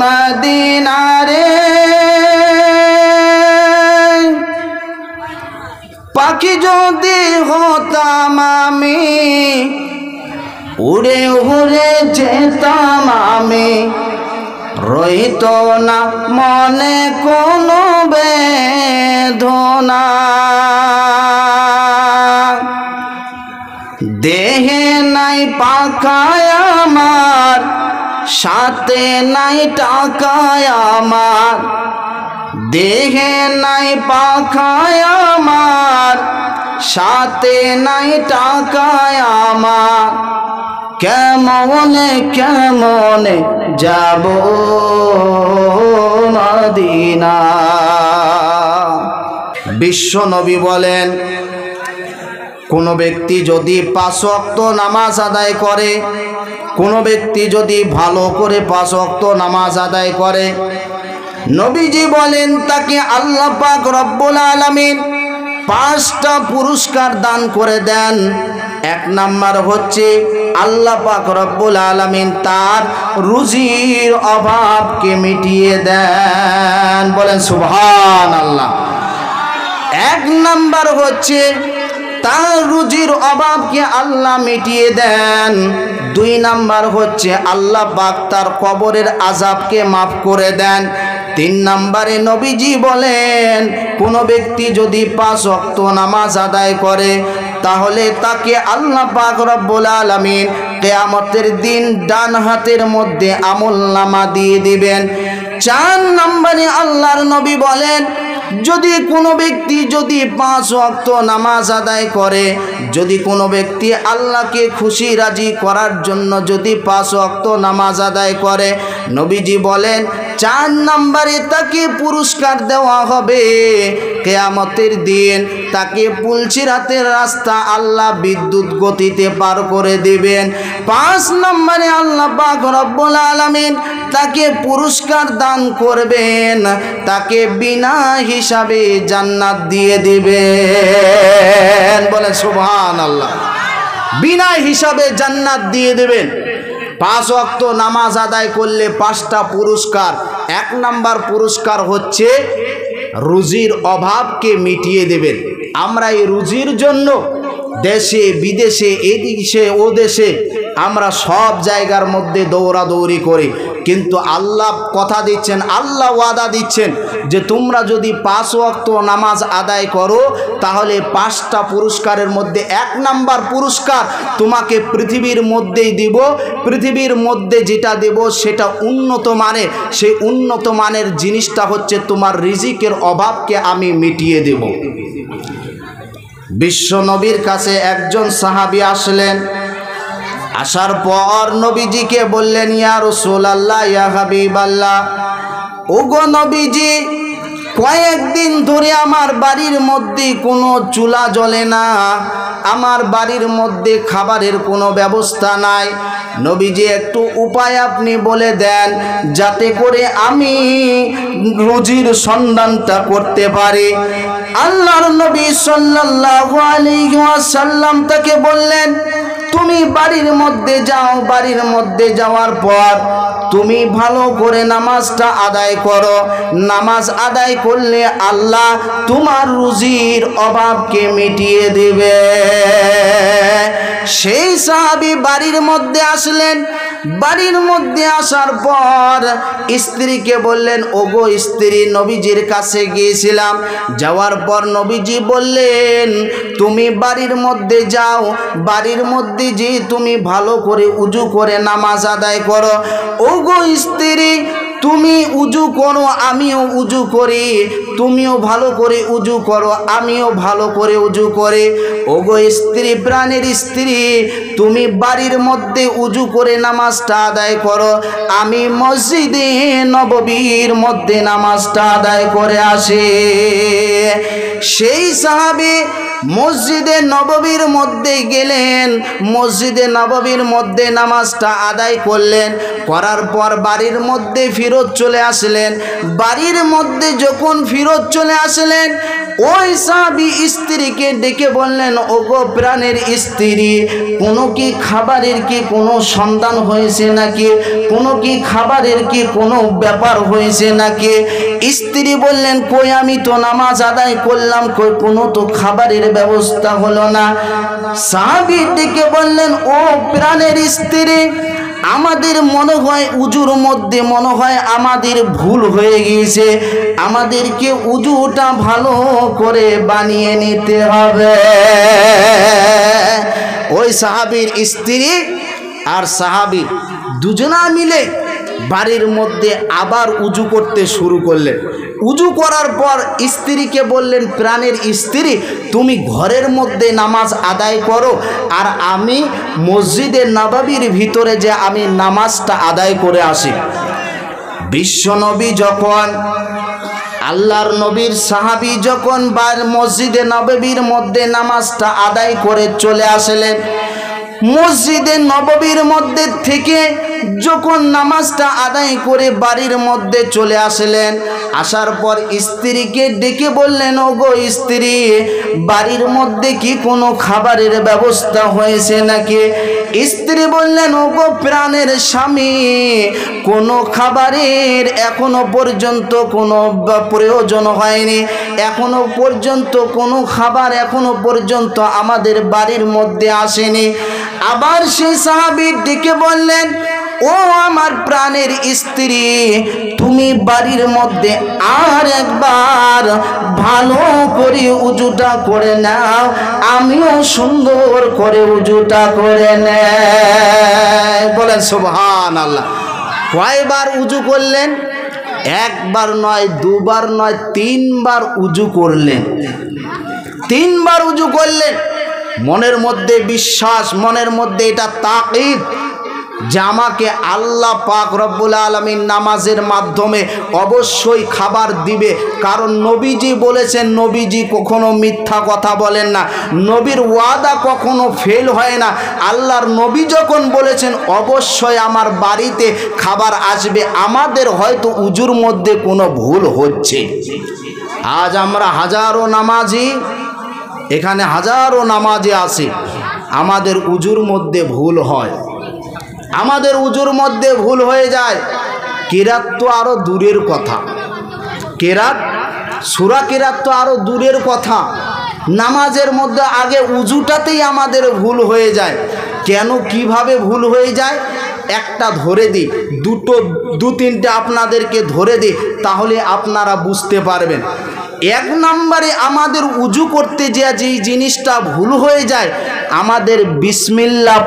Medina রে পাখি যদি হতাম আমি উড়ে উড়ে যেতাম আমি রহিত না মনে কোনো বেদনা দেহে নাই পাখায় আমার সাথে নাই টাকায় আমার দেহে নাই পাখায় আমার সাথে নাই টাকায় আমার কেমনে কেমনে যাব মদিনা। বিশ্ব নবী বলেন কোনো ব্যক্তি যদি 5 ওয়াক্ত নামাজ আদায় করে, কোনো ব্যক্তি যদি ভালো করে 5 ওয়াক্ত নামাজ আদায় করে, নবীজি বলেন তাকে আল্লাহ পাক রব্বুল আলামিন 5টা পুরস্কার দান করে দেন। 1 নাম্বার হচ্ছে আল্লাহ পাক রব্বুল আলামিন তার রুজির অভাবকে মিটিয়ে দেন। বলেন সুবহানাল্লাহ। 1 নাম্বার হচ্ছে তার রুজির অভাবকে আল্লাহ মিটিয়ে দেন। 2 নাম্বার হচ্ছে আল্লাহ পাক তার কবরের আযাবকে মাফ করে দেন। 3 নম্বরে নবীজি বলেন কোনো ব্যক্তি যদি 5 ওয়াক্ত নামাজ আদায় করে তাহলে তাকে আল্লাহ পাক রব্বুল আলামিন কিয়ামতের দিন ডান হাতের মধ্যে আমলনামা দিয়ে দিবেন। 4 নম্বরে আল্লাহর নবী বলেন যদি কোনো ব্যক্তি যদি 5 ওয়াক্ত নামাজ আদায় করে, যদি কোনো ব্যক্তি আল্লাহকে খুশি রাজি করার জন্য যদি 5 ওয়াক্ত নামাজ আদায় করে, নবীজি বলেন 4 নম্বরে তাকে পুরস্কার দেওয়া হবে। কিয়ামতের দিন তাকে পুলসিরাতের রাস্তা আল্লাহ বিদ্যুৎ গতিতে পার করে দিবেন। 5 নম্বরে আল্লাহ পাক রব্বুল আলামিন তাকে পুরস্কার দান করবেন, তাকে বিনা হিসাবে জান্নাত দিয়ে দিবেন। বলে সুবহানাল্লাহ। বিনা হিসাবে জান্নাত দিয়ে দিবেন। 5 ওয়াক্ত নামাজ আদায় করলে 5টা পুরস্কার। 1 নাম্বার পুরস্কার হচ্ছে রুজির অভাবকে মিটিয়ে দেবেন। আমরা এই রুজির জন্য দেশে বিদেশে এদেশে ও দেশে আমরা সব জায়গার মধ্যে দৌড়াদৌড়ি করি, কিন্তু আল্লাহ কথা দিচ্ছেন, আল্লাহ ওয়াদা দিচ্ছেন যে তোমরা যদি 5 ওয়াক্ত নামাজ আদায় করো তাহলে 5টা পুরস্কারের মধ্যে 1 নাম্বার পুরস্কার তোমাকে পৃথিবীর মধ্যেই দিব। পৃথিবীর মধ্যে যেটা দেব সেটা উন্নত মানের, সেই উন্নত মানের জিনিসটা হচ্ছে তোমার রিজিকের অভাবকে আমি মিটিয়ে দেব। বিশ্ব নবীর কাছে একজন সাহাবী আসলেন। আসার পর নবীজিকে বললেন ইয়া রাসূলুল্লাহ, ইয়া হাবিবাল্লাহ, ওগো নবীজি, কয়েকদিন ধরে আমার বাড়ির মধ্যে কোনো চুলা জ্বলে না, আমার বাড়ির মধ্যে খাবারের কোনো ব্যবস্থা নাই। নবীজি একটু উপায় আপনি বলে দেন যাতে করে আমি রুজির সন্ধানটা করতে পারি। আল্লাহর নবী সাল্লাল্লাহু আলাইহি ওয়াসাল্লাম তাকে বললেন তুমি বাড়ির মধ্যে যাও, বাড়ির মধ্যে যাওয়ার পর তুমি ভালো করে নামাজটা আদায় করো। নামাজ আদায় করলে আল্লাহ তোমার রুজির অভাবকে মিটিয়ে দেবে। সেই সাহাবী বাড়ির মধ্যে আসলেন। বাড়ির মধ্যে আসার পর স্ত্রীকে বললেন ওগো স্ত্রী, নবীজির কাছে গিয়েছিলাম, যাওয়ার পর নবীজি বললেন তুমি বাড়ির মধ্যে যাও, বাড়ির মধ্যে যে তুমি ভালো করে উজু করে নামাজ আদায় করো। ওগো স্ত্রী, তুমি উজু করো, আমিও উজু করি, তুমিও ভালো করে উজু করো, আমিও ভালো করে উজু করে। ওগো স্ত্রী, প্রাণের স্ত্রী, তুমি বাড়ির মধ্যে উজু করে নামাজটা আদায় করো, আমি মসজিদে নববীর মধ্যে নামাজটা আদায় করে আসি। সেই সাহাবী মসজিদে নববীর মধ্যে গেলেন, মসজিদে নববীর মধ্যে নামাজটা আদায় করলেন, করার পর বাড়ির মধ্যে ফিরত চলে আসলেন। বাড়ির মধ্যে যখন ফিরত চলে আসলেন, ওই সাহাবী স্ত্রীকে ডেকে বললেন, ওগো প্রাণের স্ত্রী, কোনো কি খাবারের কি কোনো সন্ধান হয়েছে নাকি, কোনো কি খাবারের কি কোনো ব্যাপার হয়েছে নাকি? স্ত্রী বললেন, কই আমি তো নামাজ আদায় করলাম, কই কোনো তো খাবারের ব্যবস্থা হলো না। সাহাবী ডেকে বললেন, ও প্রাণের স্ত্রী, আমাদের মনে হয় উজুর মধ্যে মনে হয় আমাদের ভুল হয়ে গিয়েছে, আমাদেরকে উজুটা ভালো করে বানিয়ে নিতে হবে। ওই সাহাবীর স্ত্রী আর সাহাবী দুজনা মিলে বাড়ির মধ্যে আবার উজু করতে শুরু করলেন। উজু করার পর স্ত্রীকে বললেন, প্রাণের স্ত্রী, তুমি ঘরের মধ্যে নামাজ আদায় করো, আর আমি মসজিদে নববীর ভিতরে যে আমি নামাজটা আদায় করে আসি। বিশ্বনবী যখন, আল্লাহর নবীর সাহাবী যখন মসজিদে নববীর মধ্যে নামাজটা আদায় করে চলে আসলেন, মসজিদে নববীর মধ্যে থেকে যখন নামাজটা আদায় করে বাড়ির মধ্যে চলে আসলেন, আসার পর স্ত্রীকে ডেকে বললেন, ওগো স্ত্রী, বাড়ির মধ্যে কি কোনো খাবারের ব্যবস্থা হয়েছে নাকি? স্ত্রী বললেন, ওগো প্রাণের স্বামী, কোনো খাবারের এখনো পর্যন্ত কোনো প্রয়োজন হয়নি, এখনো পর্যন্ত কোনো খাবার এখনো পর্যন্ত আমাদের বাড়ির মধ্যে আসেনি। আবার সেই সাহাবী ডেকে বললেন, ও আমার প্রাণের স্ত্রী, তুমি বাড়ির মধ্যে আর একবার ভালো করে উজুটা করে নাও, আমিও সুন্দর করে উজুটা করে নেই। বলেন সুবহানাল্লাহ। কয়বার উজু করলেন? একবার নয়, দুবার নয়, তিনবার উজু করলেন। তিনবার উজু করলেন। মনের মধ্যে বিশ্বাস, মনের মধ্যে এটা তাকিদ যে আমাকে আল্লাহ পাক রব্বুল আলামিন নামাজের মাধ্যমে অবশ্যই খাবার দিবে। কারণ নবীজি বলেছেন, নবীজি কখনো মিথ্যা কথা বলেন না, নবীর ওয়াদা কখনো ফেল হয় না। আল্লাহর নবী যখন বলেছেন অবশ্যই আমার বাড়িতে খাবার আসবে, আমাদের হয়তো উজুর মধ্যে কোনো ভুল হচ্ছে। আজ আমরা হাজারো নামাজি, এখানে হাজারো নামাজি আছে, আমাদের উজুর মধ্যে ভুল হয়, আমাদের উজুর মধ্যে ভুল হয়ে যায়। কিরাত তো আরো দূরের কথা, কিরাত, সূরা কিরাত তো আরো দূরের কথা। নামাজের মধ্যে আগে উজুটাতেই আমাদের ভুল হয়ে যায়। কেন, কিভাবে ভুল হয়ে যায়? একটা ধরে দিই, দু তিনটে আপনাদেরকে ধরে দিই, তাহলে আপনারা বুঝতে পারবেন। এক নম্বরে আমাদের উজু করতে যেই জিনিসটা ভুল হয়ে যায়, আমাদের বিসমিল্লাহ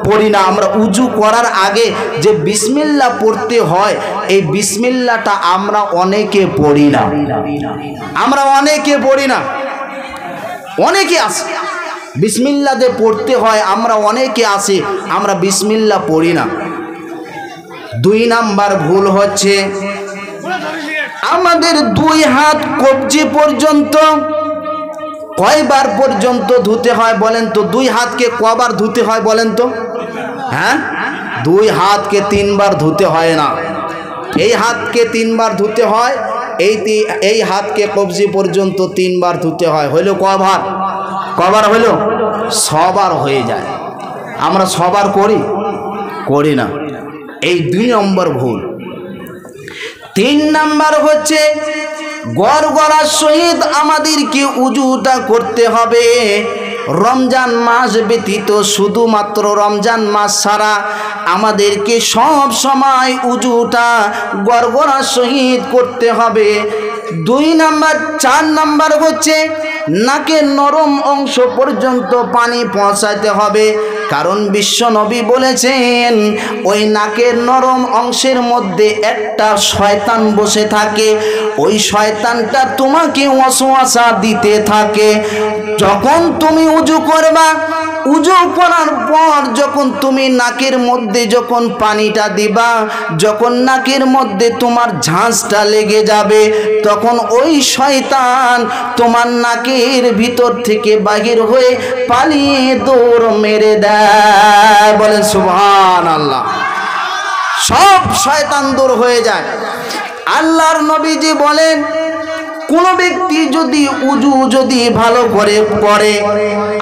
পড়ি না। আমরা উজু করার আগে যে বিসমিল্লাহ পড়তে হয়, এই বিসমিল্লাহটা আমরা অনেকে পড়ি না, আমরা অনেকে পড়ি না। অনেকে আছে বিসমিল্লাহ যে পড়তে হয়, আমরা অনেকে আছি আমরা বিসমিল্লাহ পড়ি না। দুই নাম্বার ভুল হচ্ছে আমাদের দুই হাত কবজি পর্যন্ত কয়বার পর্যন্ত ধুতে হয় বলেন তো? দুই হাতকে কবার ধুতে হয় বলেন তো? হ্যাঁ, দুই হাতকে তিনবার ধুতে হয় না। এই হাতকে তিনবার ধুতে হয়, এই হাতকে কবজি পর্যন্ত তিনবার ধুতে হয়। হইল কবার? কবার হইল? ছবার হয়ে যায়। আমরা ছবার করি না। এই দুই নম্বর ভুল। তিন নাম্বার হচ্ছে গড়গড়ার সহিত আমাদেরকে উজুটা করতে হবে। রমজান মাস ব্যতীত, শুধুমাত্র রমজান মাস ছাড়া আমাদেরকে সব সময় উজুটা গড়গড়ার সহিত করতে হবে। দুই নাম্বার। চার নাম্বার হচ্ছে নাকের নরম অংশ পর্যন্ত পানি পৌঁছাতে হবে। কারণ বিশ্বনবী বলেছেন ওই নাকের নরম অংশের মধ্যে একটা শয়তান বসে থাকে, ওই শয়তানটা তোমাকে ওয়াসওয়াসা দিতে থাকে। যখন তুমি উজু করবা, উজু করার পর যখন তুমি নাকের মধ্যে যখন পানিটা দিবা, যখন নাকের মধ্যে তোমার ঝাঁঝটা লেগে যাবে, তখন ওই শয়তান তোমার নাকের নাকের ভিতর থেকে বাহির হয়ে পালিয়ে দৌড় মেরে দেয়। বলেন সুবহানাল্লাহ। সব শয়তান দূর হয়ে যায়। আল্লাহর নবীজি বলেন, কোন ব্যক্তি যদি উজু যদি ভালো করে পড়ে,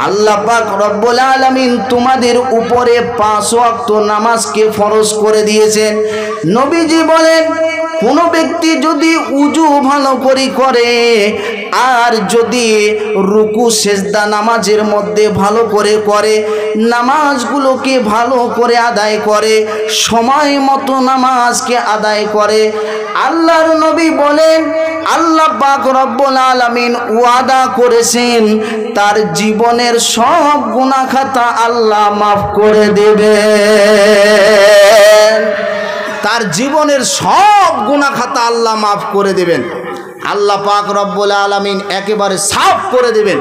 আল্লাহ পাক রব্বুল আলামিন তোমাদের উপরে 5 ওয়াক্ত নামাজকে ফরজ করে দিয়েছেন। নবীজি বলেন, কোন ব্যক্তি যদি উজু ভালো করে করে আর যদি রুকু সেজদা নামাজের মধ্যে ভালো করে করে, নামাজগুলোকে ভালো করে আদায় করে, সময় মতো নামাজকে আদায় করে, আল্লাহর নবী বলেন আল্লাহ পাক রব্বুল আলামিন ওয়াদা করেছেন তার জীবনের সব গুনাহ খাতা আল্লাহ মাফ করে দেবেন। তার জীবনের সব গুনাহ খাতা আল্লাহ মাফ করে দেবেন। আল্লাহ পাক রব্বুল আলামিন একেবারে সাফ করে দেবেন।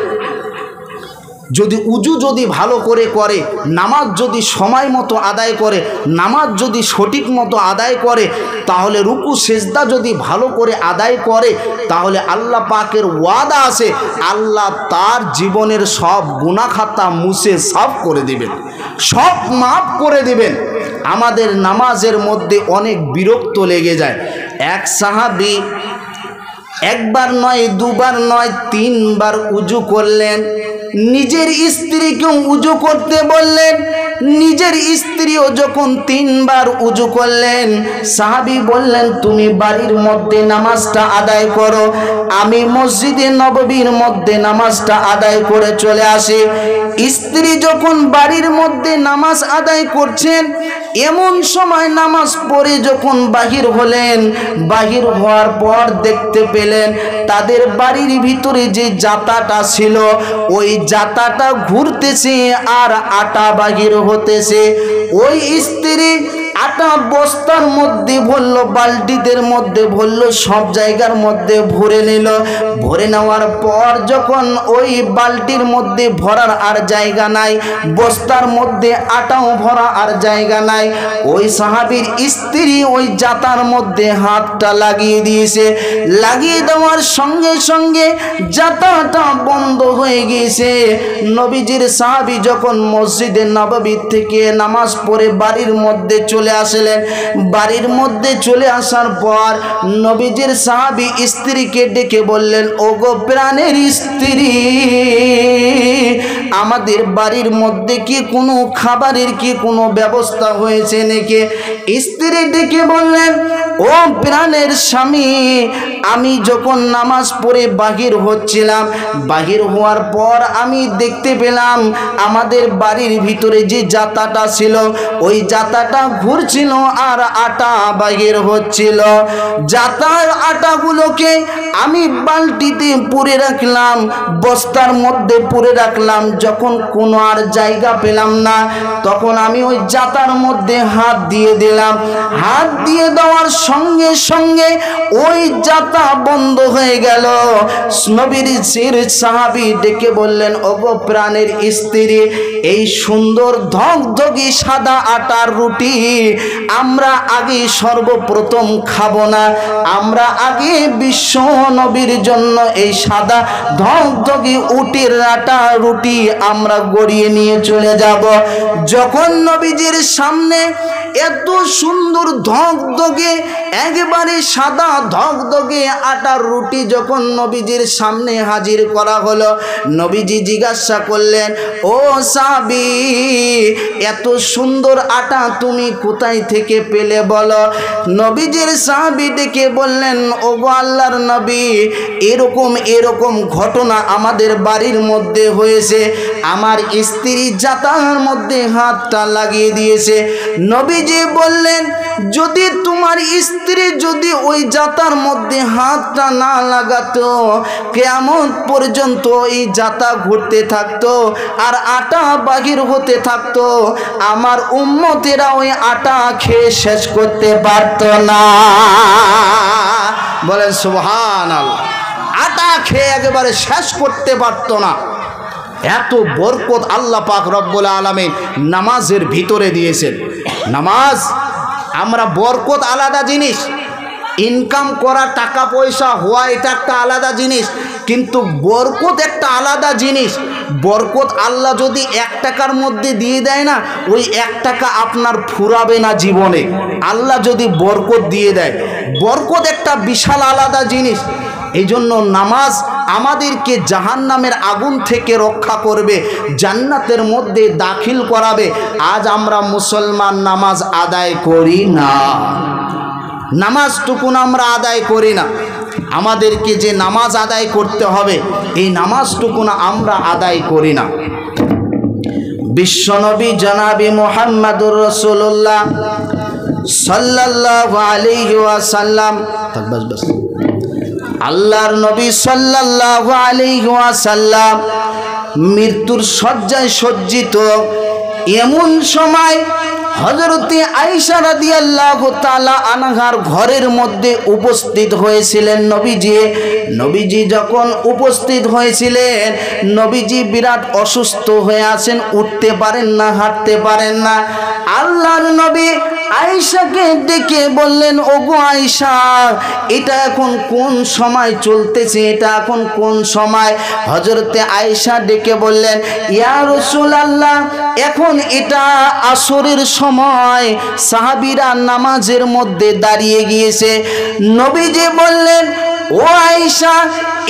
যদি উজু যদি ভালো করে করে, নামাজ যদি সময় মতো আদায় করে, নামাজ যদি সঠিক মতো আদায় করে, তাহলে রুকু সেজদা যদি ভালো করে আদায় করে, তাহলে আল্লাহ পাকের ওয়াদা আছে আল্লাহ তার জীবনের সব গুনাহ খাতা মুছে সাফ করে দিবেন, সব মাফ করে দিবেন। আমাদের নামাজের মধ্যে অনেক বিরক্ত লেগে যায়। এক সাহাবী একবার নয়, দুবার নয়, 3 বার উজু করলেন। নিজের স্ত্রীকেও উজু করতে বললেন। নিজের স্ত্রীও যখন 3 বার উজু করলেন, সাহাবী বললেন, তুমি বাড়ির মধ্যে নামাজটা আদায় করো, আমি মসজিদে নববীর মধ্যে নামাজটা আদায় করে চলে আসি। স্ত্রী যখন বাড়ির মধ্যে নামাজ আদায় করছেন, এমন সময় নামাজ পড়ে যখন বাহির হলেন, বাহির হওয়ার পর দেখতে পেলেন তাদের বাড়ির ভিতরে যে জাতাটা ছিল, ওই জাতাটা ঘুরতেছে আর আটা বাহির হতেছে। ওই স্ত্রী আটা বস্তার মধ্যে ভরলো, বালতিদের মধ্যে ভরলো, সব জায়গার মধ্যে ভরে নিল। ভরে নেওয়ার পর যখন ওই বালতির মধ্যে ভরার আর জায়গা নাই, বস্তার মধ্যে আটাও ভরা আর জায়গা নাই, ওই সাহাবীর স্ত্রী ওই জাতার মধ্যে হাতটা লাগিয়ে দিয়েছে। লাগিয়ে দেওয়ার সঙ্গে সঙ্গে জাতাটা বন্ধ হয়ে গিয়েছে। নবীজির সাহাবী যখন মসজিদে নববী থেকে নামাজ পড়ে বাড়ির মধ্যে চলে আসলেন, বাড়ির মধ্যে চলে আসার পর নবীজির সাহাবী স্ত্রীকে ডেকে বললেন, ওগো প্রাণের স্ত্রী, আমাদের বাড়ির মধ্যে কি কোনো খাবারের কি কোনো ব্যবস্থা হয়েছে নাকি? স্ত্রী ডেকে বললেন, ও প্রাণের স্বামী, আমি যখন নামাজ পড়ে বাহির হচ্ছিলাম, বাহির হওয়ার পর আমি দেখতে পেলাম আমাদের বাড়ির ভিতরে যে জাতাটা ছিল, ওই জাতাটা ঘুরছিল আর আটা বাহির হচ্ছিল। জাতার আটাগুলোকে আমি বালতিতে পুরে রাখলাম, বস্তার মধ্যে পুরে রাখলাম। যখন কোনো আর জায়গা পেলাম না, তখন আমি ওই জাতার মধ্যে হাত দিয়ে দিলাম। হাত দিয়ে দেওয়ার সঙ্গে সঙ্গে ওই জাতা বন্ধ হয়ে গেল। নবীর সাহাবী ডেকে বললেন, ওগো প্রাণের স্ত্রী, এই সুন্দর ধগধগে সাদা আটার রুটি আমরা আগে সর্বপ্রথম খাবো না, আমরা আগে বিশ্ব নবীর জন্য এই সাদা ধগধগে উটের আটা রুটি আমরা গড়িয়ে নিয়ে চলে যাব। যখন নবীজির সামনে এত সুন্দর ধগধগে একেবারে সাদা ধগধগে আটার রুটি যখন নবীজির সামনে হাজির করা হলো, নবীজি জিজ্ঞাসা করলেন, ও সাহাবী, এত সুন্দর আটা তুমি কোথায় থেকে পেলে বলো? নবীজির সাহাবী ডেকে বললেন, ওগো আল্লাহর নবী, এরকম ঘটনা আমাদের বাড়ির মধ্যে হয়েছে। আমার স্ত্রী জাতার মধ্যে হাতটা লাগিয়ে দিয়েছে। নবীজি বললেন, যদি তোমার স্ত্রী যদি ওই জাতার মধ্যে হাতটা না লাগাতো, কিয়ামত পর্যন্ত এই জাতা ঘুরতে থাকতো আর আটা বাহির হতে থাকতো, আমার উম্মতেরা ওই আটা খেয়ে শেষ করতে পারত না। বলেন সুবহানাল্লাহ। আটা খেয়ে একেবারে শেষ করতে পারত না। এত বরকত আল্লাহ পাক রব্বুল আলামিন নামাজের ভিতরে দিয়েছেন। নামাজ আমরা বরকত আলাদা জিনিস, ইনকাম করা টাকা পয়সা হওয়া এটা একটা আলাদা জিনিস, কিন্তু বরকত একটা আলাদা জিনিস। বরকত আল্লাহ যদি 1 টাকার মধ্যে দিয়ে দেয় না, ওই 1 টাকা আপনার ফুরাবে না জীবনে। আল্লাহ যদি বরকত দিয়ে দেয়, বরকত একটা বিশাল আলাদা জিনিস। এই জন্য নামাজ আমাদেরকে জাহান্নামের আগুন থেকে রক্ষা করবে, জান্নাতের মধ্যে দাখিল করাবে। আজ আমরা মুসলমান নামাজ আদায় করি না, নামাজটুকুন আমরা আদায় করি না। আমাদেরকে যে নামাজ আদায় করতে হবে, এই নামাজটুকুন আমরা আদায় করি না। বিশ্বনবী জনাবি মুহাম্মদুর রাসূলুল্লাহ সাল্লাল্লাহু আলাইহি ওয়াসাল্লাম, বাস আল্লাহর নবী সাল্লাল্লাহু আলাইহি ওয়াসাল্লাম মৃত্যুর শয্যায় সজ্জিত। এমন সময় হযরতে আয়েশা রাদিয়াল্লাহু তাআলা আনহার ঘরের মধ্যে উপস্থিত হয়েছিলেন নবীজি। নবীজি যখন উপস্থিত হয়েছিলেন, নবীজি বিরাট অসুস্থ হয়ে আছেন, উঠতে পারেন না, হাঁটতে পারেন না। আল্লাহর নবী আয়েশাকে ডেকে বললেন, ওগো আয়েশা, এটা এখন কোন সময় চলতেছে, এটা এখন কোন সময়? হযরতে আয়েশা ডেকে বললেন, ইয়া রাসূলুল্লাহ, এখন এটা আসরের সময়, সাহাবীরা নামাজের মধ্যে দাঁড়িয়ে গিয়েছে। নবীজি বললেন, ও আয়েশা,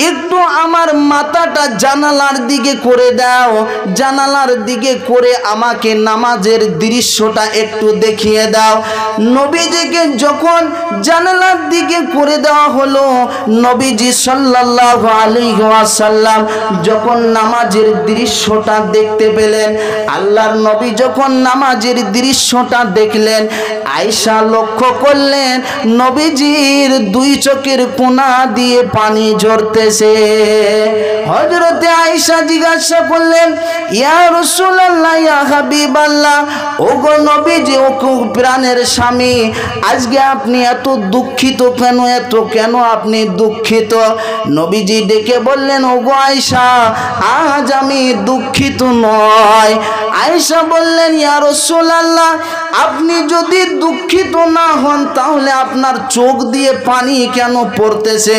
একটু আমার মাথাটা জানালার দিকে করে দাও, জানালার দিকে করে আমাকে নামাজের দৃশ্যটা একটু দেখিয়ে দাও। নবীজিকে যখন জানালার দিকে করে দেওয়া হলো, নবীজি সাল্লাল্লাহু আলাইহি ওয়াসাল্লাম যখন নামাজের দৃশ্যটা দেখতে পেলেন, আল্লাহর নবী যখন নামাজের দৃশ্যটা দেখলেন, আয়েশা লক্ষ্য করলেন নবীজির 2 চোখের কোনা দিয়ে পানি ঝরতেছে। হযরতে আয়েশা জিজ্ঞাসা করলেন, ইয়া রাসূলুল্লাহ, ইয়া হাবিবাল্লাহ, ওগো নবীজি, ওগো প্রাণের স্বামী, আজকে আপনি এত দুঃখিত কেন, এত কেন আপনি দুঃখিত? নবীজি ডেকে বললেন, ওগো আয়েশা, আজ আমি দুঃখিত নয়। আয়েশা বললেন, ইয়া রাসূলুল্লাহ, আপনি যদি দুঃখিত না হন তাহলে আপনার চোখ দিয়ে পানি কেন পড়তেছে?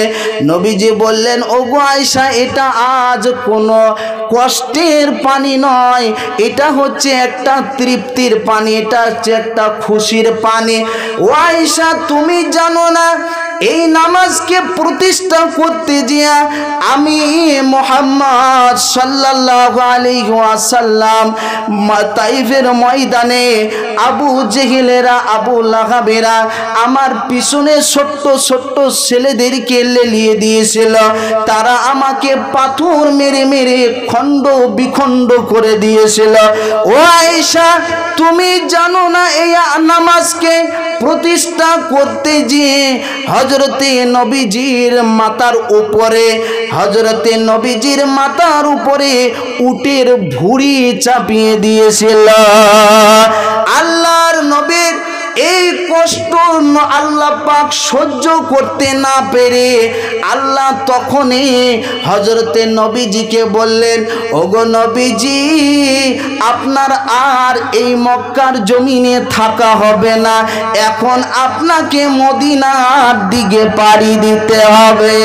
নবীজি বললেন, ওগো আয়েশা, এটা আজ কোনো কষ্টের পানি নয়, এটা হচ্ছে একটা তৃপ্তির পানি, এটা হচ্ছে একটা খুশির পানি। ও আয়েশা, তুমি জানো না, এই নামাজকে প্রতিষ্ঠা করতে গিয়ে আমি মুহাম্মদ সাল্লাল্লাহু আলাইহি ওয়াসাল্লাম তাইফের ময়দানে আবু জেহেলেরা, আবু লাহাবেরা আমার পিছনে ছোট্ট ছোট্ট ছেলেদেরকে লেলিয়ে দিয়েছিল। তারা আমাকে পাথর মেরে মেরে খণ্ড বিখণ্ড করে দিয়েছিল। ও আয়েশা, তুমি জানো না, এই নামাজকে প্রতিষ্ঠা করতে গিয়ে হযরতে নবীজির মাথার উপরে, হযরতে নবীজির মাথার উপরে উটের ভুঁড়ি চাপিয়ে দিয়েছিল। আল্লাহর নবীর এই কষ্ট আল্লাহ পাক সহ্য করতে না পেরে আল্লাহ তখনই হযরতে নবীজিকে বললেন, ওগো নবীজি, আপনার আর এই মক্কার জমিনে থাকা হবে না, এখন আপনাকে মদিনার দিকে পাড়ি দিতে হবে।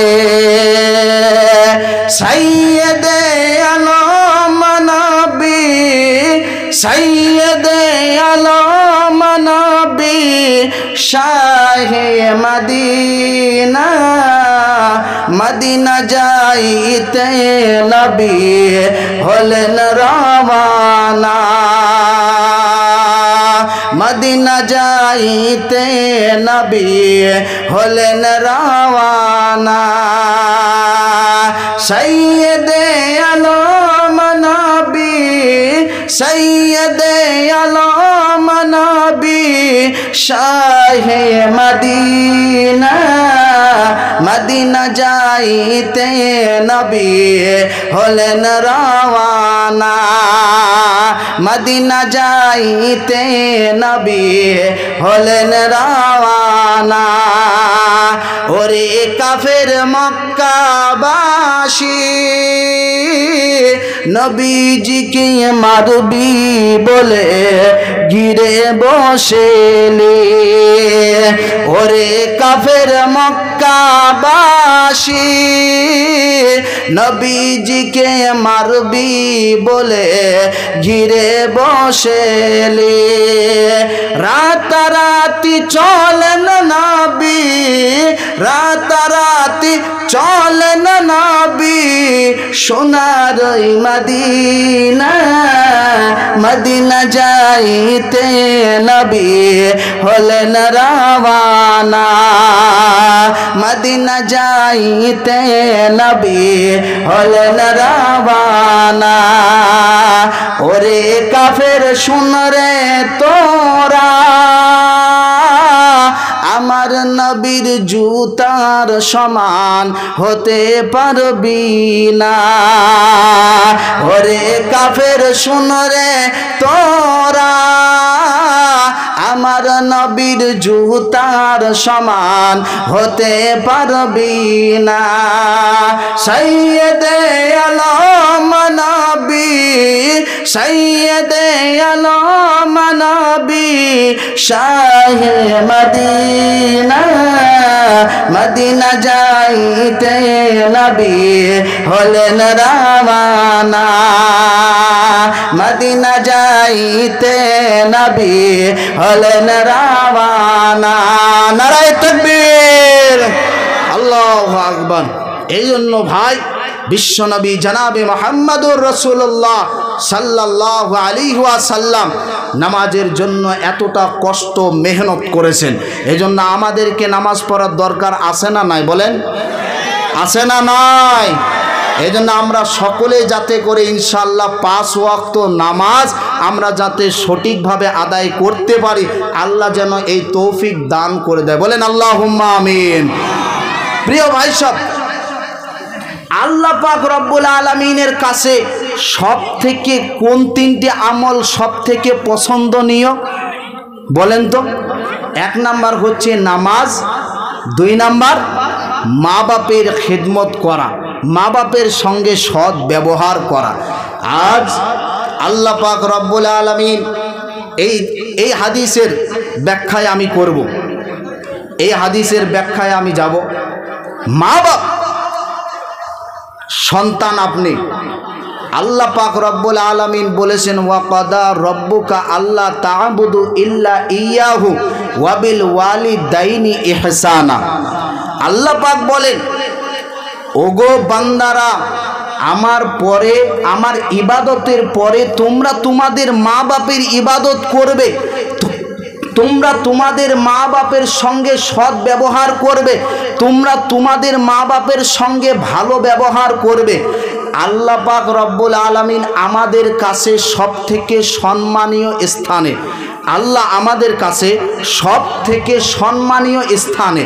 সাইয়্যিদে আলম নবী, সাইয়্যিদে আলম নবী, শাহে মদিনা, মদিনা যাইতে নবী হলেন রওয়ানা, মদিনা যাইতে নবী হলেন রওয়ানা। সাইয়্যিদে আলম নবী, সাইয়্যিদে আলম নবী, শাহে মদিনা, মদিনা যাইতে নবী হলেন রওয়ানা, মদিনা যাইতে নবী হলেন রওয়ানা। ওরে কাফের মক্কাবাসী, নবীজিকে মারবি বলে ঘিরে বসেলে। ওরে কাফের মক্কাবাসী নবীজিকে মারবি বলে ঘিরে বসেলে। রাতারাতি চলেন নবী, রাতারাতি চলেন নবী সোনার মদিনা। মদিনা যাইতে নবী হলেন রওয়ানা। মদিনা যাইতে নবী হলেন রওয়ানা। ওরে কাফের শুন রে তোরা, আমার নবীর জুতার সমান হতে পারবি না। ওরে কাফের শুন রে তোরা, আমার নবীর জুতার সমান হতে পারবি না। সাইয়েদে আলম নবী, সাইয়েদে আলম নবী শাহে মদিনা। মদিনা যাইতে নবী হলেন রওয়ানা। মদিনা যাইতে নবী হলেন রওয়ানা। নারায়ে তাকবীর, আল্লাহু আকবার। এই জন্য ভাই বিশ্বনবী জনাবে মুহাম্মদুর রাসূলুল্লাহ সাল্লাল্লাহু আলাইহি ওয়াসাল্লাম নামাজের জন্য এতটা কষ্ট মেহনত করেছেন। এই জন্য আমাদেরকে নামাজ পড়ার দরকার আছে না নাই বলেন? আছে না নাই? এই জন্য আমরা সকলে যাতে করে ইনশাআল্লাহ 5 ওয়াক্ত নামাজ আমরা যাতে সঠিকভাবে আদায় করতে পারি, আল্লাহ যেন এই তৌফিক দান করে দেয়। বলেন আল্লাহুম্মা আমিন। প্রিয় ভাই সব, আল্লাহ পাক রব্বুল আলামিনের কাছে সব থেকে কোন 3টি আমল সব থেকে পছন্দনীয় বলেন তো? 1 নাম্বার হচ্ছে নামাজ, 2 নাম্বার মা বাপের খিদমত করা, মা বাপের সঙ্গে সৎ ব্যবহার করা। আজ আল্লাহ পাক রব্বুল আলামিন এই হাদিসের ব্যাখ্যায় আমি করব, এই হাদিসের ব্যাখ্যায় আমি যাব। মা বাপ সন্তান আপনি, আল্লাহ পাক রব্বুল আলামিন বলেছেন ওয়াকাদা রব্বুকা আল্লাহ তা'বুদু ইল্লা ইয়াহু ওয়া বিল ওয়ালিদাইনি ইহসানা। আল্লাহ পাক বলেন, ওগো বান্দারা, আমার পরে, আমার ইবাদতের পরে তোমরা তোমাদের মা বাপের ইবাদত করবে, তোমরা তোমাদের মা বাপের সঙ্গে সৎ ব্যবহার করবে, তোমরা তোমাদের মা বাপের সঙ্গে ভালো ব্যবহার করবে। আল্লাহ পাক রব্বুল আলামিন আমাদের কাছে সব থেকে সম্মানীয় স্থানে, আল্লাহ আমাদের কাছে সব থেকে সম্মানীয় স্থানে।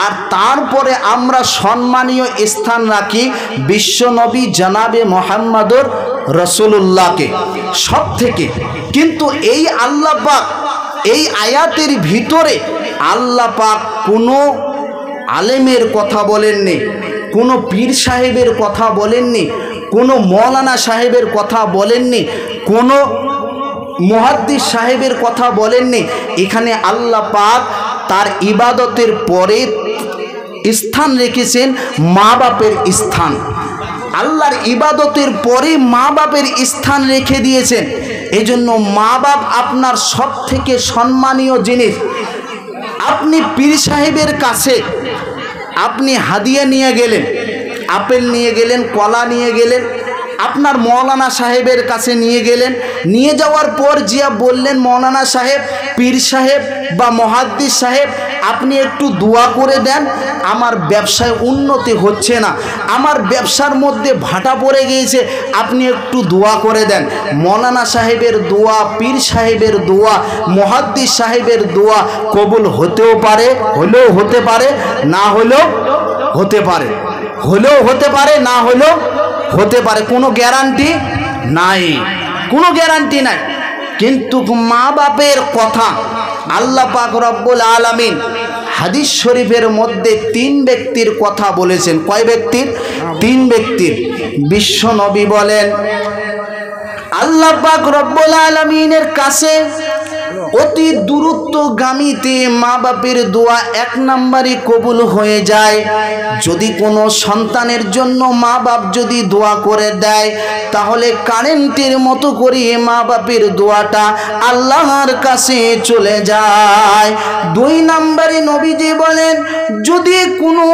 আর তারপরে আমরা সম্মানীয় স্থান রাখি বিশ্বনবী জনাবে মুহাম্মদুর রাসূলুল্লাহকে সব থেকে। কিন্তু এই আল্লাহ পাক এই আয়াতের ভিতরে আল্লাহ পাক কোনো আলেমের কথা বলেননি, কোনো পীর সাহেবের কথা বলেননি, কোনো মৌলানা সাহেবের কথা বলেননি, কোনো মুহাদ্দিস সাহেবের কথা বলেননি। এখানে আল্লাহ পাক তার ইবাদতের পরে স্থান রেখেছেন মা বাপের স্থান। আল্লাহর ইবাদতের পরে মা বাপের স্থান রেখে দিয়েছেন। এজন্য মা বাপ আপনার সব থেকে সম্মানীয় জিনিস। আপনি পীর সাহেবের কাছে আপনি হাদিয়া নিয়ে গেলেন, আপেল নিয়ে গেলেন, কলা নিয়ে গেলেন, আপনার মৌলানা সাহেবের কাছে নিয়ে গেলেন, নিয়ে যাওয়ার পর জিয়া বললেন, মৌলানা সাহেব, পীর সাহেব বা মুহাদ্দিস সাহেব, আপনি একটু দোয়া করে দেন, আমার ব্যবসায় উন্নতি হচ্ছে না, আমার ব্যবসার মধ্যে ভাটা পড়ে গিয়েছে, আপনি একটু দোয়া করে দেন। মৌলানা সাহেবের দোয়া, পীর সাহেবের দোয়া, মুহাদ্দিস সাহেবের দোয়া কবুল হতেও পারে, হলেও হতে পারে, না হলেও হতে পারে, হলেও হতে পারে, না হলেও হতে পারে, কোনো গ্যারান্টি নাই, কোনো গ্যারান্টি নাই। কিন্তু মা বাপের কথা আল্লাহ পাক রব্বুল আলামিন হাদিস শরীফের মধ্যে 3 ব্যক্তির কথা বলেছেন। কয় ব্যক্তির? 3 ব্যক্তির। বিশ্ব নবী বলেন, আল্লাহ পাক রব্বুল আলামিনের কাছে অতি দূরত্বগামীতে মা বাপের দোয়া 1 নম্বরে কবুল হয়ে যায়। যদি কোনো সন্তানের জন্য মা বাপ যদি দোয়া করে দেয় তাহলে কারেন্টের মতো করে মা বাপের দোয়াটা আল্লাহর কাছে চলে যায়। 2 নম্বরে নবীজি বলেন, যদি কোনো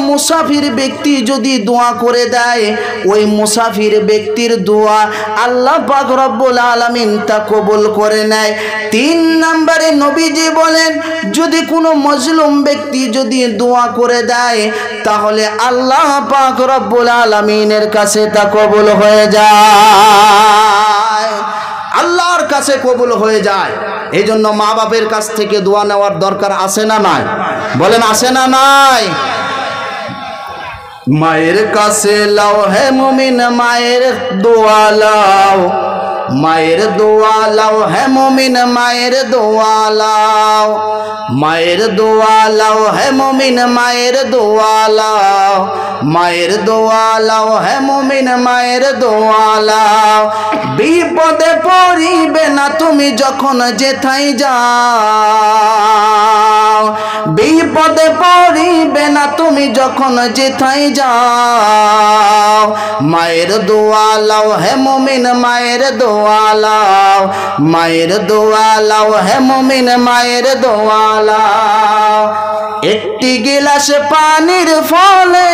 মুসাফির ব্যক্তি যদি দোয়া করে দেয় ওই মুসাফির ব্যক্তির দোয়া আল্লাহ পাক রব্বুল আলামিন তা কবুল করে নেয়। 3 নম্বরে নবীজি বলেন, যদি কোনো মজলুম ব্যক্তি যদি দোয়া করে দেয় তাহলে আল্লাহ পাক রব্বুল আলামিনের কাছে তা কবুল হয়ে যায়, আল্লাহর কাছে কবুল হয়ে যায়। এই জন্য মা বাপের কাছ থেকে দোয়া নেওয়ার দরকার আছে না নাই? বলেন আছে না নাই? মায়ের কাছে লাও হে মুমিন মায়ের দোয়া লাও, মায়ের দোয়া লাও হে মুমিন মায়ের দোয়া লাও, মায়ের দোয়া লাও হে মুমিন মায়ের দোয়া লাও, মায়ের দোয়া লাও হে মুমিন মায়ের দোয়া লাও। বিপদে পড়িবে না তুমি যখন যেথায় যাও, বিপদে পড়িবে না তুমি যখন যেথায় যাও। মায়ের দোয়া লাও হে মুমিন মায়ের দোয়া লাও, মায়ের দোয়া লাও হে মুমিন মায়ের দোয়া লাও। একটি গিলাস পানির ফলে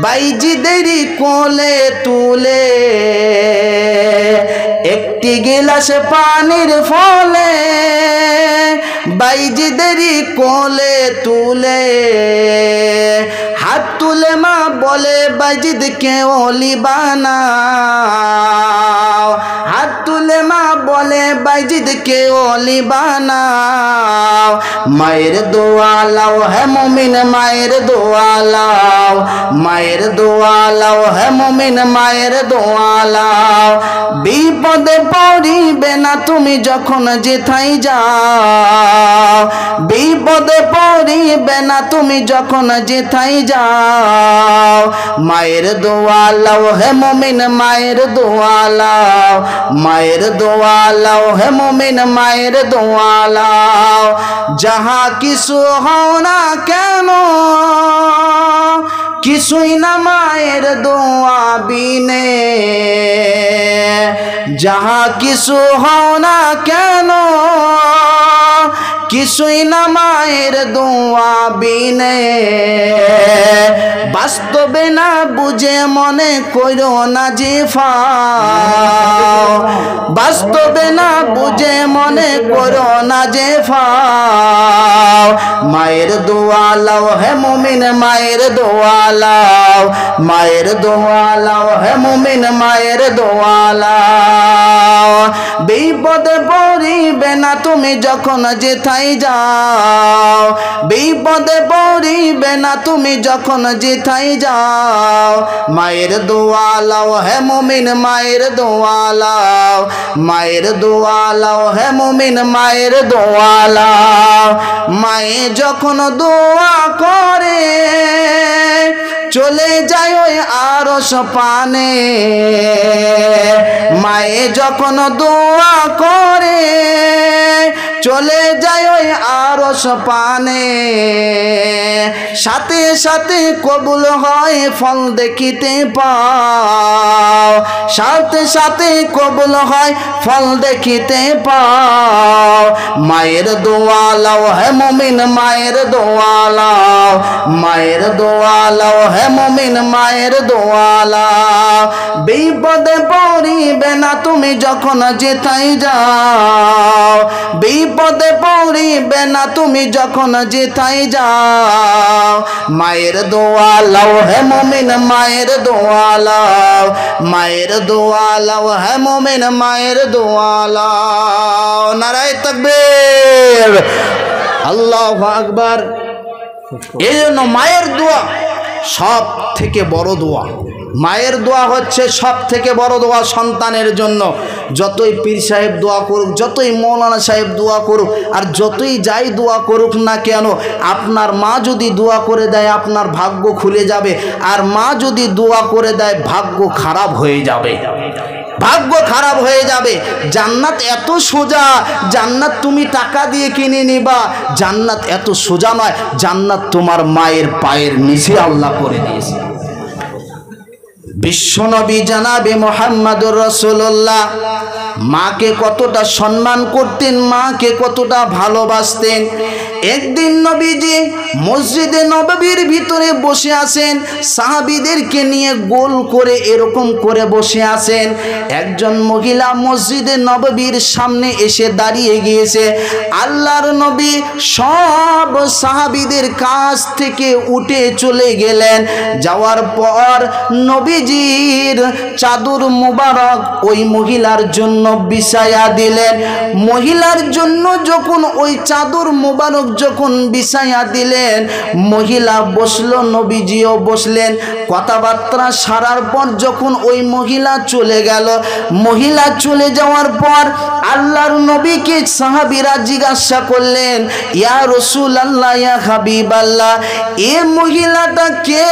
বাইজিদেরই কোলে তুলে, একটি গিলাস পানির ফলে বাইজিদেরই কোলে তুলে, হাত তুলে মা বলে বাইজিদকে ওলি বানাও, হাত তুলে মা বলে বাইজিদকে ওলি বানাও। মায়ের দোয়া লাও হে মুমিন মায়ের দোয়া লাও, মায়ের দোয়া লাও হে মুমিন মায়ের দোয়া লাও। বিপদে পড়িবে না তুমি যখন যেথায় যাও, বিপদে পড়িবে না তুমি যখন যেথায় যাও। মায়ের দোয়া লাও হে মুমিন মায়ের দোয়া লাও, মায়ের দোয়া লাও হে মুমিন মায়ের দোয়া লাও। যাহা কিছু হও না কেন কিছুই না মায়ের দোয়া বিনে, যাহা কিছু হও না কেন কিছুই না মায়ের দোয়া বিনে। বাস্তবে না বুঝে মনে কইরো না যে ফাও, বাস্তবে না বুঝে মনে করো না যে ফাও। মায়ের দোয়া লাও হে মুমিন মায়ের দোয়া লাও, মায়ের দোয়া লাও হে মুমিন মায়ের দোয়া লাও। বিপদে পড়িবে না তুমি যখন যেথায় যাও, বিপদে পড়িবে না তুমি যখন যেথায় যাও। মায়ের দোয়া লাও হে মুমিন মায়ের দোয়া লাও, মায়ের দোয়া লাও হে মুমিন মায়ের দোয়া লাও। মায়ে যখন দোয়া করে চলে যায় ওই আরশ পানে, মায়ে যখন দোয়া করে চলে যায় ওই আরশ পানে। সাথে সাথে কবুল হয় ফল দেখিতে পাও, সাথে সাথে কবুল হয় ফল দেখিতে পাও। মায়ের দোয়া লাও হে মুমিন মায়ের দোয়া লাও, মায়ের দোয়া লাও হে মুমিন মায়ের দোয়া লাও। বিপদে পড়িবে না তুমি যখন যেথায় যাও, বিপদে পড়িবে না তুমি যখন যেথায় যাও। মায়ের দোয়া লাও হে মুমিন মায়ের দোয়া লাও, মায়ের দোয়া লাও হে মুমিন মায়ের দোয়া লাও। নারায়ে তাকবীর, আল্লাহু আকবার। এই জন্য মায়ের দোয়া সব থেকে বড় দোয়া। মায়ের দোয়া হচ্ছে সব থেকে বড় দোয়া সন্তানের জন্য। যতই পীর সাহেব দোয়া করুক, যতই মৌলানা সাহেব দোয়া করুক, আর যতই যাই দোয়া করুক না কেন, আপনার মা যদি দোয়া করে দেয় আপনার ভাগ্য খুলে যাবে, আর মা যদি দোয়া করে দেয় ভাগ্য খারাপ হয়ে যাবে। ভাগ্য খারাপ হয়ে যাবে। জান্নাত এত সোজা, জান্নাত তুমি টাকা দিয়ে কিনে নিবা, জান্নাত এত সোজা নয়। জান্নাত তোমার মায়ের পায়ের নিচে আল্লাহ করে দিয়েছে। বিশ্বনবী জানাবে মুহাম্মদুর রাসূলুল্লাহ মাকে কতটা সম্মান করতেন, মাকে কতটা ভালোবাসতেন। একদিন নবীজি মসজিদে নববীর ভিতরে বসে আছেন, সাহাবীদেরকে নিয়ে গোল করে এরকম করে বসে আছেন। একজন মহিলা মসজিদে নববীর সামনে এসে দাঁড়িয়ে গিয়েছে। আল্লাহর নবী সব সাহাবীদের কাছ থেকে উঠে চলে গেলেন। যাওয়ার পর নবীজির চাদর মুবারক ওই মহিলার জন্য বিছায়া দিলেন। মহিলার জন্য যখন ওই চাদর মুবারক যখন বিছায়া দিলেন, মহিলা বসলো, নবীজিও বসলেন। কথাবার্তা সারার পর যখন ওই মহিলা চলে গেল, মহিলা চলে যাওয়ার পর আল্লাহর নবীকে সাহাবীরা জিজ্ঞাসা করলেন, ইয়া রাসূলুল্লাহ, ইয়া হাবিবাল্লাহ, এ মহিলাটা কে?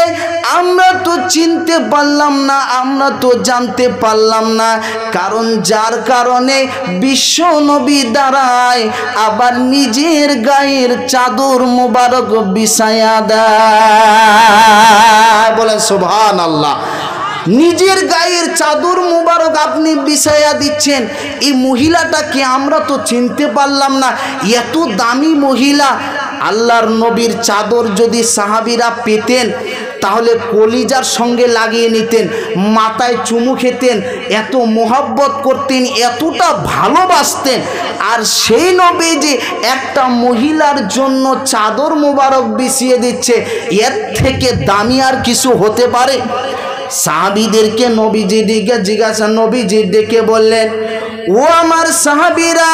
আমরা তো চিনতে পারলাম না, আমরা তো জানতে পারলাম না। কারণ যার কারণে বিশ্ব নবী দাঁড়ায় আবার নিজের গায়ের চাদর মুবারক বিছায়া দেয়। বলেন সুবহানাল্লাহ। নিজের গায়ের চাদর মুবারক আপনি বিছায়া দিচ্ছেন, এই মহিলাটাকে আমরা তো চিনতে পারলাম না, এত দামি মহিলা। আল্লাহর নবীর চাদর যদি সাহাবীরা পেতেন তাহলে কলিজার সঙ্গে লাগিয়ে নিতেন, মাথায় চুমু খেতেন, এত মোহাব্বত করতেন, এতটা ভালোবাসতেন। আর সেই নবী যে একটা মহিলার জন্য চাদর মুবারক বিছিয়ে দিচ্ছে, এর থেকে দামি আর কিছু হতে পারে? সাহাবীদেরকে নবীজি জিজ্ঞাসা, নবীজি ডেকে বললেন, ও আমার সাহাবীরা,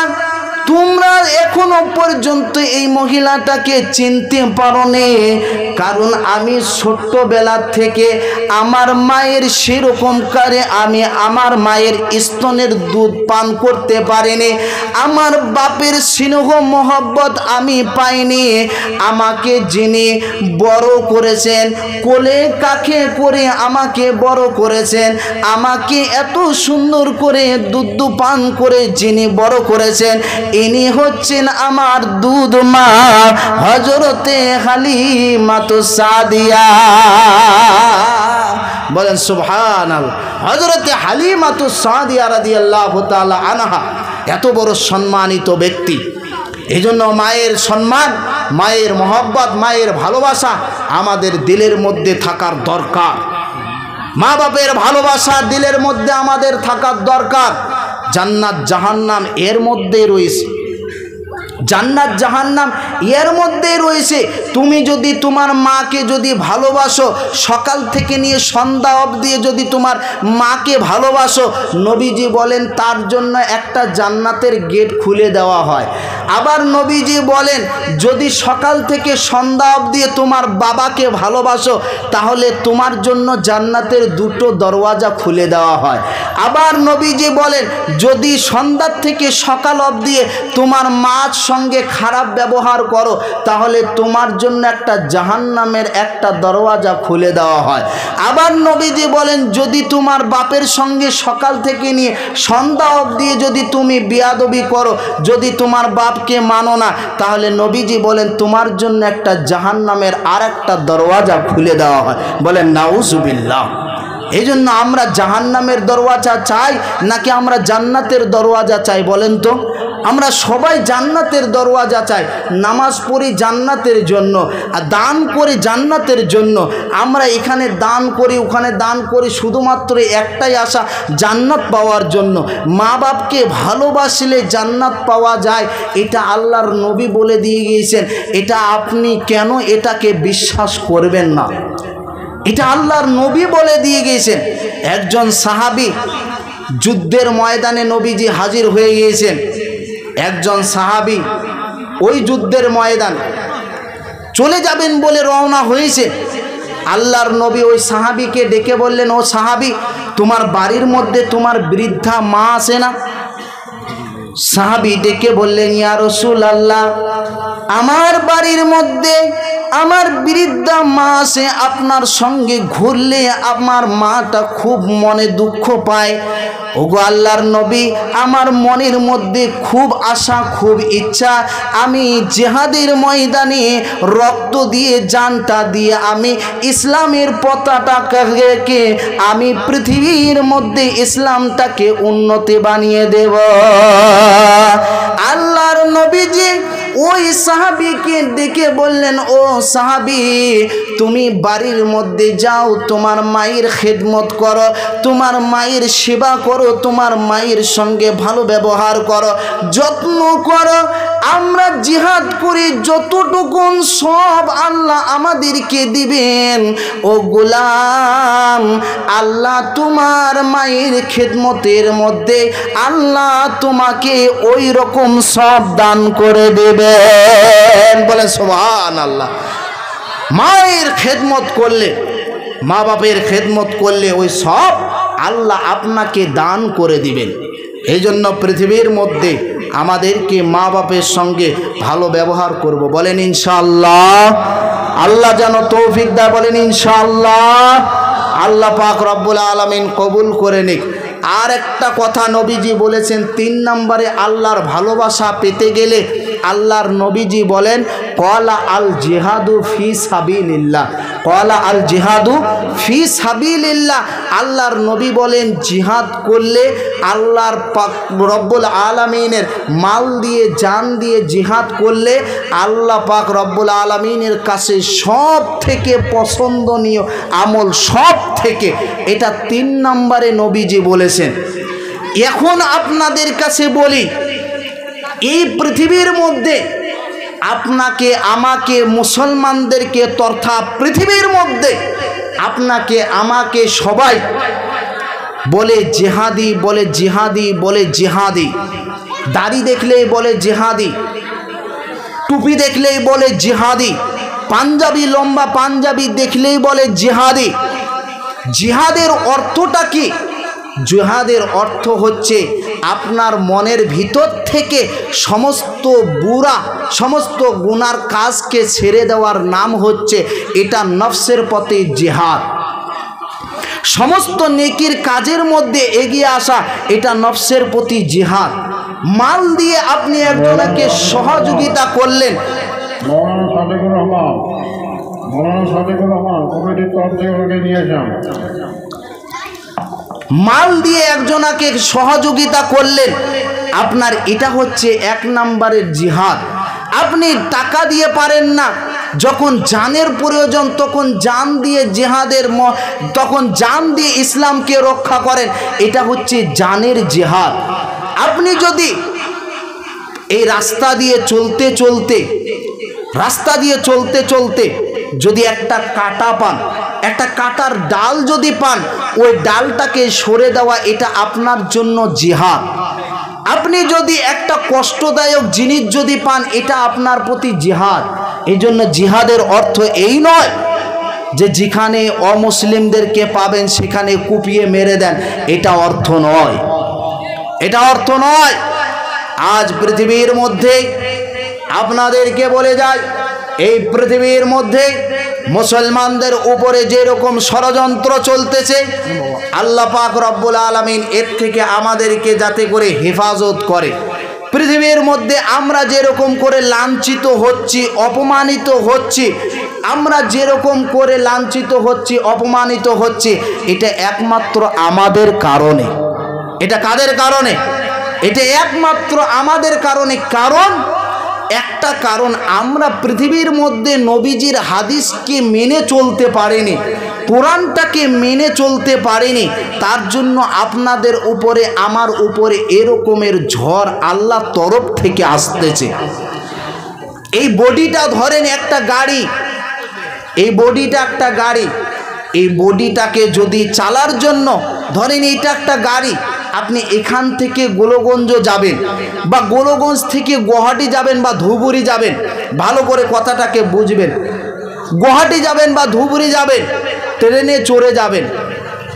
তোমরা এখনো পর্যন্ত এই মহিলাটাকে চিনতে পারোনি। কারণ আমি ছোট্টবেলা থেকে আমার মায়ের সেরকম করে আমি আমার মায়ের স্তনের দুধ পান করতে পারিনি, আমার বাপের স্নেহ মোহব্বত আমি পাইনি। আমাকে যিনি বড় করেছেন, কোলে কাখে করে আমাকে বড় করেছেন, আমাকে এত সুন্দর করে দুধ পান করে যিনি বড় করেছেন, ইনি হচ্ছেন আমার দুধ মা হযরতে হালিমাতুস সাদিয়া। বলেন সুবহানাল্লাহ। হযরতে হালিমাতুস সাদিয়া রাদিয়াল্লাহু তাআলা আনহা এত বড় সম্মানিত ব্যক্তি। এজন্য মায়ের সম্মান, মায়ের মহব্বত, মায়ের ভালোবাসা আমাদের দিলের মধ্যে থাকার দরকার। মা বাপের ভালোবাসা দিলের মধ্যে আমাদের থাকার দরকার। জান্নাত জাহান্নাম এর মধ্যে রয়েছে, জান্নাত জাহান্নাম এর মধ্যে রয়েছে। তুমি যদি তোমার মাকে যদি ভালোবাসো, সকাল থেকে নিয়ে সন্ধ্যা অবধি যদি তোমার মাকে ভালোবাসো, নবীজি বলেন তার জন্য একটা জান্নাতের গেট খুলে দেওয়া হয়। আবার নবীজি বলেন যদি সকাল থেকে সন্ধ্যা অবধি তোমার বাবাকে ভালোবাসো, তাহলে তোমার জন্য জান্নাতের দুটো দরওয়াজা খুলে দেওয়া হয়। আবার নবীজি বলেন যদি সন্ধ্যা থেকে সকাল অবধি তোমার মার সঙ্গে খারাপ ব্যবহার করো, তাহলে তোমার জন্য একটা জাহান্নামের একটা দরওয়াজা খুলে দেওয়া হয়। আবার নবীজি বলেন যদি তোমার বাপের সঙ্গে সকাল থেকে নিয়ে সন্ধ্যা অবধি যদি তুমি বেয়াদবি করো, যদি তোমার বাপকে মানো না, তাহলে নবীজি বলেন তোমার জন্য একটা জাহান্নামের আর একটা দরওয়াজা খুলে দেওয়া হয়। বলেন নাউজুবিল্লাহ। এই জন্য আমরা জাহান্নামের দরওয়াজা চাই নাকি আমরা জান্নাতের দরওয়াজা চাই? বলেন তো। আমরা সবাই জান্নাতের দরওয়াজা চাই। নামাজ পড়ি জান্নাতের জন্য, আর দান করি জান্নাতের জন্য। আমরা এখানে দান করি, ওখানে দান করি, শুধুমাত্র একটাই আশা, জান্নাত পাওয়ার জন্য। মা বাপকে ভালোবাসলে জান্নাত পাওয়া যায়, এটা আল্লাহর নবী বলে দিয়ে গিয়েছেন। এটা আপনি কেন এটাকে বিশ্বাস করবেন না? এটা আল্লাহর নবী বলে দিয়ে গিয়েছেন। একজন সাহাবী যুদ্ধের ময়দানে নবীজি হাজির হয়ে গিয়েছেন। একজন সাহাবী ওই যুদ্ধের ময়দান চলে যাবেন বলে রওনা হয়েছে। আল্লাহর নবী ওই সাহাবীকে ডেকে বললেন, ও সাহাবী, তোমার বাড়ির মধ্যে তোমার বৃদ্ধা মা আছে না? সাহাবী ডেকে বললেন, ইয়া রাসূলুল্লাহ, আমার বাড়ির মধ্যে আমার বৃদ্ধা মা আসে আপনার সঙ্গে ঘুরলে আমার মাটা খুব মনে দুঃখ পায়। ওগো আল্লাহর নবী, আমার মনের মধ্যে খুব আশা, খুব ইচ্ছা, আমি জিহাদের ময়দানে রক্ত দিয়ে, জানটা দিয়ে আমি ইসলামের পতাকাকে আমি পৃথিবীর মধ্যে ইসলামটাকে উন্নতি বানিয়ে দেব। আল্লাহর নবীজি ওই সাহাবীকে ডেকে বললেন, ও সাহাবী, তুমি বাড়ির মধ্যে যাও, তোমার মায়ের খেদমত করো, তোমার মায়ের সেবা করো, তোমার মায়ের সঙ্গে ভালো ব্যবহার করো, যত্ন করো। আমরা জিহাদ করি যতটুকু সব আল্লাহ আমাদেরকে দিবেন। ও গোলাম, আল্লাহ তোমার মায়ের খেদমতের মধ্যে আল্লাহ তোমাকে ওই রকম সব দান করে দেবেন। বলে সুবহানাল্লাহ। মায়ের খেদমত করলে, মা বাপের খেদমত করলে ওই সব আল্লাহ আপনাকে দান করে দিবেন। এই জন্য পৃথিবীর মধ্যে আমাদেরকে মা বাপের সঙ্গে ভালো ব্যবহার করব। বলেন ইনশাআল্লাহ। আল্লাহ যেন তৌফিক দেয়। বলেন ইনশাআল্লাহ। আল্লাহ পাক রব্বুল আলামিন কবুল করে নিক। আর একটা কথা নবীজি বলেছেন, 3 নম্বরে আল্লাহর ভালোবাসা পেতে গেলে আল্লাহর নবীজি বলেন, ক্বালা আল জিহাদু ফি সাবিলিল্লাহ, ক্বালা আল জিহাদু ফি সাবিলিল্লাহ। আল্লাহর নবী বলেন, জিহাদ করলে আল্লাহর পাক রব্বুল আলামিনের মাল দিয়ে, জান দিয়ে জিহাদ করলে আল্লাহ পাক রব্বুল আলামিনের কাছে সব থেকে পছন্দনীয় আমল, সব থেকে। এটা 3 নম্বরে নবীজি বলেছেন। এখন আপনাদের কাছে বলি, এই পৃথিবীর মধ্যে আপনাকে, আমাকে, মুসলমানদেরকে তথা পৃথিবীর মধ্যে আপনাকে, আমাকে সবাই বলে জিহাদি, বলে জিহাদি, বলে জিহাদি। দাড়ি দেখলেই বলে জিহাদি, টুপি দেখলেই বলে জিহাদি, পাঞ্জাবি, লম্বা পাঞ্জাবি দেখলেই বলে জিহাদি। জিহাদের অর্থটা কি? জিহাদের অর্থ হচ্ছে আপনার মনের ভিতর থেকে সমস্ত বুরা, সমস্ত গুনার কাজকে ছেড়ে দেওয়ার নাম হচ্ছে এটা নফসের পথে জিহাদ। সমস্ত নেকির কাজের মধ্যে এগিয়ে আসা, এটা নফসের প্রতি জিহাদ। মাল দিয়ে আপনি একজনকে সহযোগিতা করলেন, মাল দিয়ে একজনকে সহযোগিতা করলেন, আপনার এটা হচ্ছে 1 নম্বরের জিহাদ। আপনি টাকা দিয়ে পারেন না, যখন জানের প্রয়োজন তখন জান দিয়ে জিহাদের, তখন জান দিয়ে ইসলামকে রক্ষা করেন, এটা হচ্ছে জানের জিহাদ। আপনি যদি এই রাস্তা দিয়ে চলতে চলতে, রাস্তা দিয়ে চলতে চলতে যদি একটা কাঁটা পান, একটা কাঁটার ডাল যদি পান, ওই ডালটাকে সরে দেওয়া এটা আপনার জন্য জিহাদ। আপনি যদি একটা কষ্টদায়ক জিনিস যদি পান, এটা আপনার প্রতি জিহাদ। এই জন্য জিহাদের অর্থ এই নয় যে যেখানে অমুসলিমদেরকে পাবেন সেখানে কুপিয়ে মেরে দেন, এটা অর্থ নয়, এটা অর্থ নয়। আজ পৃথিবীর মধ্যে আপনাদেরকে বলে যায়, এই পৃথিবীর মধ্যে মুসলমানদের উপরে যেরকম ষড়যন্ত্র চলতেছে, আল্লাহ পাক রব্বুল আলামিন এর থেকে আমাদেরকে যাতে করে হেফাজত করে। পৃথিবীর মধ্যে আমরা যেরকম করে লাঞ্ছিত হচ্ছি, অপমানিত হচ্ছি, আমরা যেরকম করে লাঞ্ছিত হচ্ছি, অপমানিত হচ্ছি, এটা একমাত্র আমাদের কারণে। এটা কাদের কারণে? এটা একমাত্র আমাদের কারণে। কারণ একটা কারণ, আমরা পৃথিবীর মধ্যে নবীজির হাদিসকে মেনে চলতে পারিনি, কোরআনটাকে মেনে চলতে পারিনি। তার জন্য আপনাদের উপরে, আমার উপরে এরকমের ঝড় আল্লাহর তরফ থেকে আসতেছে। এই বডিটা ধরেন একটা গাড়ি, এই বডিটা একটা গাড়ি, এই বডিটাকে যদি চালার জন্য ধরেন এইটা একটা গাড়ি, আপনি এখান থেকে গোলগঞ্জ যাবেন, বা গোলগঞ্জ থেকে গুয়াহাটি যাবেন, বা ধুবুরি যাবেন, ভালো করে কথাটাকে বুঝবেন। গুয়াহাটি যাবেন বা ধুবুরি যাবেন, ট্রেনে চড়ে যাবেন।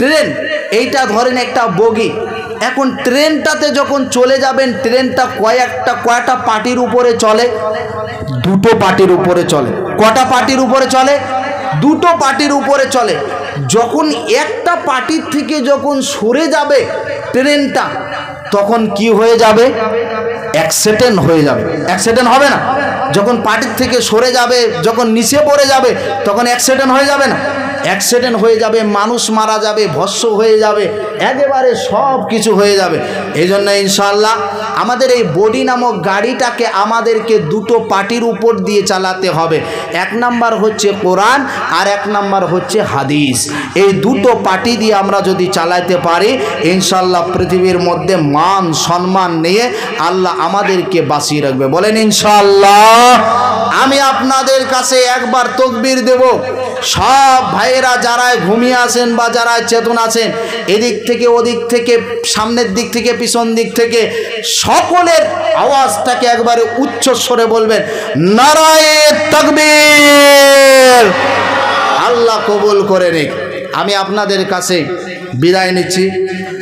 ট্রেন এইটা ধরেন একটা বগি। এখন ট্রেনটাতে যখন চলে যাবেন, ট্রেনটা কয়েকটা পার্টির উপরে চলে, 2টো পার্টির উপরে চলে। কটা পার্টির উপরে চলে? দুটো পার্টির উপরে চলে। যখন একটা পার্টির থেকে যখন সরে যাবে ট্রেনটা, তখন কি হয়ে যাবে? অ্যাক্সিডেন্ট হয়ে যাবে। অ্যাক্সিডেন্ট হবে না? যখন পার্টির থেকে সরে যাবে, যখন নিচে পড়ে যাবে, তখন অ্যাক্সিডেন্ট হয়ে যাবে না? অ্যাক্সিডেন্ট হয়ে যাবে, মানুষ মারা যাবে, ভস্ম হয়ে যাবে, একেবারে সব কিছু হয়ে যাবে। এই জন্য ইনশাআল্লাহ আমাদের এই বডি নামক গাড়িটাকে আমাদেরকে দুটো পার্টির উপর দিয়ে চালাতে হবে। এক নাম্বার হচ্ছে কোরআন, আর এক নাম্বার হচ্ছে হাদিস। এই দুটো পার্টি দিয়ে আমরা যদি চালাতে পারি, ইনশাআল্লাহ পৃথিবীর মধ্যে মান সম্মান নিয়ে আল্লাহ আমাদেরকে বাঁচিয়ে রাখবে। বলেন ইনশাআল্লাহ। আমি আপনাদের কাছে একবার তাকবীর দেব। সব ভাইয়েরা যারা ঘুমিয়ে আছেন বা যারা চেতন আছেন, এদিক থেকে ওদিক থেকে, সামনের দিক থেকে পিছন দিক থেকে, সকলের আওয়াজটাকে একবারে উচ্চ স্বরে বলবেন, নারায়ে তাকবীর। আল্লাহ কবুল করে নিক। আমি আপনাদের কাছে বিদায় নিচ্ছি,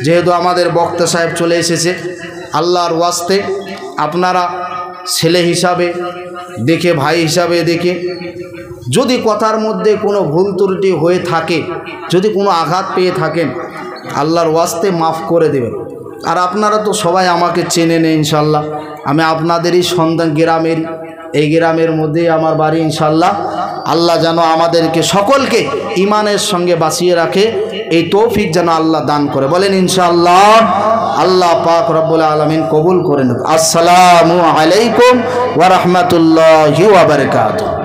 যেহেতু আমাদের বক্তা সাহেব চলে এসেছে। আল্লাহর ওয়াস্তে আপনারা ছেলে হিসাবে দেখে, ভাই হিসাবে দেখে, যদি কথার মধ্যে কোনো ভুল ত্রুটি হয়ে থাকে, যদি কোনো আঘাত পেয়ে থাকেন, আল্লাহর ওয়াস্তে মাফ করে দেবেন। আর আপনারা তো সবাই আমাকে চেনে নেন ইনশাল্লাহ। আমি আপনাদেরই সন্তান, গ্রামের, এই গ্রামের মধ্যেই আমার বাড়ি ইনশাল্লাহ। আল্লাহ যেন আমাদেরকে সকলকে ইমানের সঙ্গে বাঁচিয়ে রাখে, এই তৌফিক যেন আল্লাহ দান করে। বলেন ইনশাআল্লাহ। আল্লাহ পাক রব্বুল আলামিন কবুল করেন। আসসালামু আলাইকুম ওয়া রাহমাতুল্লাহি ওয়া বারাকাতুহু।